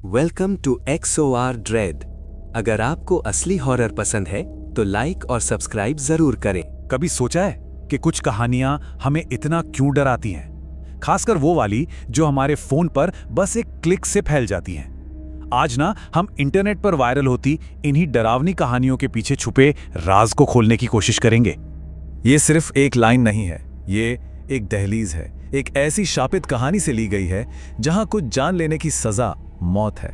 Welcome to XOR dread. अगर आपको असली हॉरर पसंद है तो लाइक और सब्सक्राइब जरूर करें। कभी सोचा है कि कुछ कहानियां हमें इतना क्यों डराती हैं? खासकर वो वाली जो हमारे फोन पर बस एक क्लिक से फैल जाती हैं। आज ना हम इंटरनेट पर वायरल होती इन्हीं डरावनी कहानियों के पीछे छुपे राज को खोलने की कोशिश करेंगे। ये सिर्फ एक लाइन नहीं है, ये एक दहलीज है। एक ऐसी शापित कहानी से ली गई है जहां कुछ जान लेने की सजा मौत है।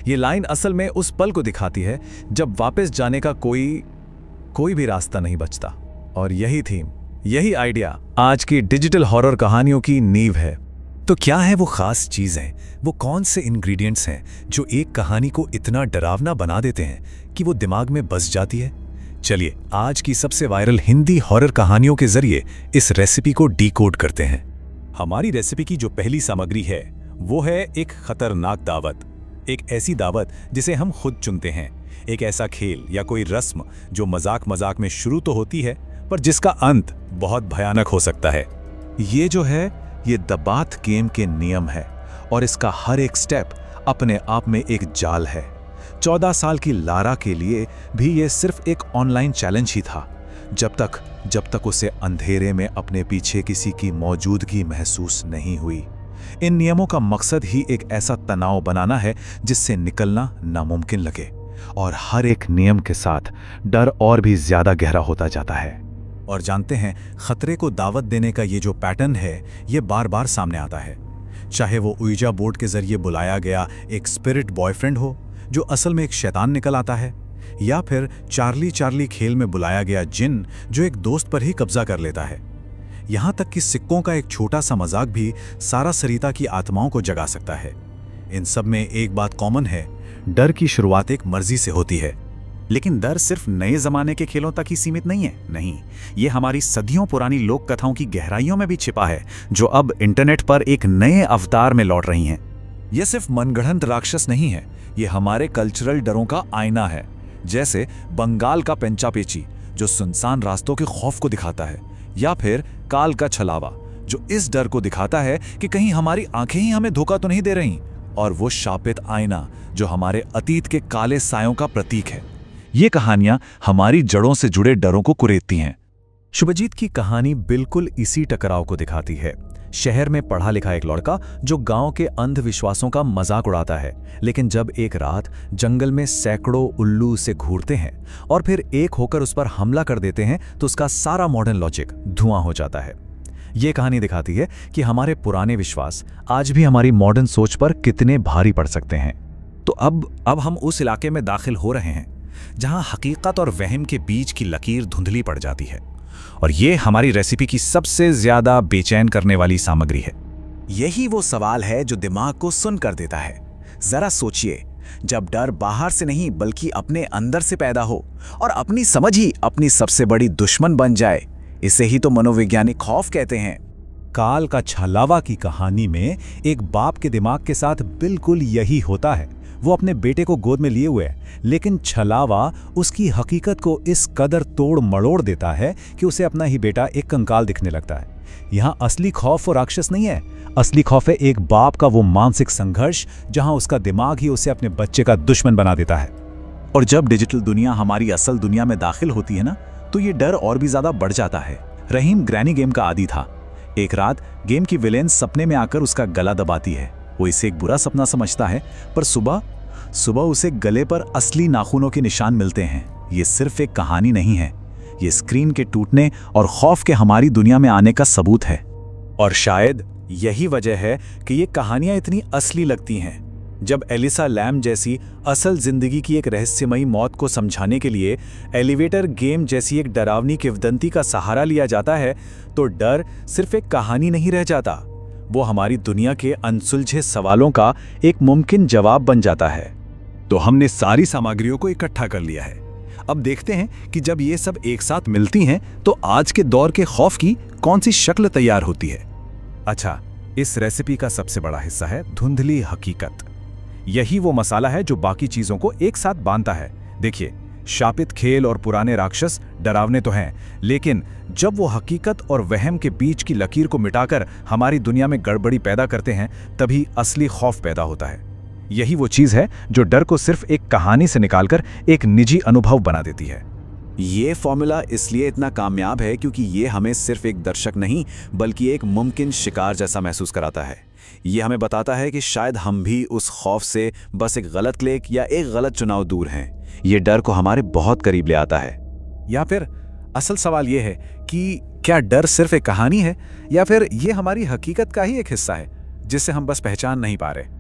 ये लाइन असल में उस पल को दिखाती है जब वापस जाने का कोई भी रास्ता नहीं बचता। और यही थीम, यही आइडिया आज की डिजिटल हॉरर कहानियों की नींव है। तो क्या है वो खास चीजें, वो कौन से इंग्रेडिएंट्स हैं जो एक कहानी को इतना डरावना बना देते हैं कि वो दिमाग में बस जाती है? चलिए आज की सबसे वायरल हिंदी हॉरर कहानियों के जरिए इस रेसिपी को डिकोड करते हैं। हमारी रेसिपी की जो पहली सामग्री है वो है एक खतरनाक दावत। एक ऐसी दावत जिसे हम खुद चुनते हैं। एक ऐसा खेल या कोई रस्म जो मजाक मजाक में शुरू तो होती है पर जिसका अंत बहुत भयानक हो सकता है। ये जो है ये द बाथ गेम के नियम है और इसका हर एक स्टेप अपने आप में एक जाल है। 14 साल की लारा के लिए भी ये सिर्फ एक ऑनलाइन चैलेंज ही था, जब तक उसे अंधेरे में अपने पीछे किसी की मौजूदगी महसूस नहीं हुई। इन नियमों का मकसद ही एक ऐसा तनाव बनाना है जिससे निकलना नामुमकिन लगे, और हर एक नियम के साथ डर और भी ज्यादा गहरा होता जाता है। और जानते हैं, खतरे को दावत देने का ये जो पैटर्न है ये बार बार सामने आता है। चाहे वो उइजा बोर्ड के जरिए बुलाया गया एक स्पिरिट बॉयफ्रेंड हो जो असल में एक शैतान निकल आता है, या फिर चार्ली खेल में बुलाया गया जिन जो एक दोस्त पर ही कब्जा कर लेता है। यहां तक कि सिक्कों का एक छोटा सा मजाक भी सारा सरिता की आत्माओं को जगा सकता है। इन सब में एक बात कॉमन है, डर की शुरुआत एक मर्जी से होती है। लेकिन डर सिर्फ नए जमाने के खेलों तक ही सीमित नहीं है। नहीं, ये हमारी सदियों पुरानी लोक कथाओं की गहराइयों में भी छिपा है, जो अब इंटरनेट पर एक नए अवतार में लौट रही हैं। ये सिर्फ मनगढ़ंत राक्षस नहीं है, ये हमारे कल्चरल डरों का आईना है। जैसे बंगाल का पेंचापेची जो सुनसान रास्तों के खौफ को दिखाता है, या फिर काल का छलावा जो इस डर को दिखाता है कि कहीं हमारी आंखें ही हमें धोखा तो नहीं दे रही, और वो शापित आईना जो हमारे अतीत के काले सायों का प्रतीक है। ये कहानियां हमारी जड़ों से जुड़े डरों को कुरेदती हैं। शुभजीत की कहानी बिल्कुल इसी टकराव को दिखाती है। शहर में पढ़ा लिखा एक लड़का जो गांव के अंधविश्वासों का मजाक उड़ाता है, लेकिन जब एक रात जंगल में सैकड़ों उल्लू उसे घूरते हैं और फिर एक होकर उस पर हमला कर देते हैं तो उसका सारा मॉडर्न लॉजिक धुआं हो जाता है। ये कहानी दिखाती है कि हमारे पुराने विश्वास आज भी हमारी मॉडर्न सोच पर कितने भारी पड़ सकते हैं। तो अब हम उस इलाके में दाखिल हो रहे हैं जहां हकीकत और वहम के बीच की लकीर धुंधली पड़ जाती है, और ये हमारी रेसिपी की सबसे ज्यादा बेचैन करने वाली सामग्री है। यही वो सवाल है जो दिमाग को सुन कर देता है। जरा सोचिए, जब डर बाहर से नहीं बल्कि अपने अंदर से पैदा हो और अपनी समझ ही अपनी सबसे बड़ी दुश्मन बन जाए, इसे ही तो मनोवैज्ञानिक खौफ कहते हैं। काल का छलावा की कहानी में एक बाप के दिमाग के साथ बिल्कुल यही होता है। वो अपने बेटे को गोद में लिए हुए है, लेकिन छलावा उसकी हकीकत को इस कदर तोड़ मड़ोड़ देता है कि उसे अपना ही बेटा एक कंकाल दिखने लगता है। यहाँ असली खौफ वो राक्षस नहीं है, असली खौफ है एक बाप का वो मानसिक संघर्ष जहां उसका दिमाग ही उसे अपने बच्चे का दुश्मन बना देता है। और जब डिजिटल दुनिया हमारी असल दुनिया में दाखिल होती है ना, तो ये डर और भी ज्यादा बढ़ जाता है। रहीम ग्रैनी गेम का आदी था। एक रात गेम की विलेन सपने में आकर उसका गला दबाती है। वो इसे एक बुरा सपना समझता है, पर सुबह उसे गले पर असली नाखूनों के निशान मिलते हैं। ये सिर्फ एक कहानी नहीं है, ये स्क्रीन के टूटने और खौफ के हमारी दुनिया में आने का सबूत है। और शायद यही वजह है कि ये कहानियां इतनी असली लगती हैं। जब एलिसा लैम जैसी असल जिंदगी की एक रहस्यमयी मौत को समझाने के लिए एलिवेटर गेम जैसी एक डरावनी किंवदंती का सहारा लिया जाता है, तो डर सिर्फ एक कहानी नहीं रह जाता, वो हमारी दुनिया के अनसुलझे सवालों का एक मुमकिन जवाब बन जाता है। तो हमने सारी सामग्रियों को इकट्ठा कर लिया है। अब देखते हैं कि जब ये सब एक साथ मिलती हैं तो आज के दौर के खौफ की कौन सी शक्ल तैयार होती है। अच्छा, इस रेसिपी का सबसे बड़ा हिस्सा है धुंधली हकीकत। यही वो मसाला है जो बाकी चीजों को एक साथ बांधता है। देखिए, शापित खेल और पुराने राक्षस डरावने तो हैं, लेकिन जब वो हकीकत और वहम के बीच की लकीर को मिटाकर हमारी दुनिया में गड़बड़ी पैदा करते हैं, तभी असली खौफ पैदा होता है। यही वो चीज़ है जो डर को सिर्फ एक कहानी से निकालकर एक निजी अनुभव बना देती है। ये फॉर्मूला इसलिए इतना कामयाब है क्योंकि ये हमें सिर्फ एक दर्शक नहीं बल्कि एक मुमकिन शिकार जैसा महसूस कराता है। ये हमें बताता है कि शायद हम भी उस खौफ से बस एक गलत क्लिक या एक गलत चुनाव दूर हैं। ये डर को हमारे बहुत करीब ले आता है। या फिर असल सवाल ये है कि क्या डर सिर्फ एक कहानी है या फिर ये हमारी हकीकत का ही एक हिस्सा है जिसे हम बस पहचान नहीं पा रहे।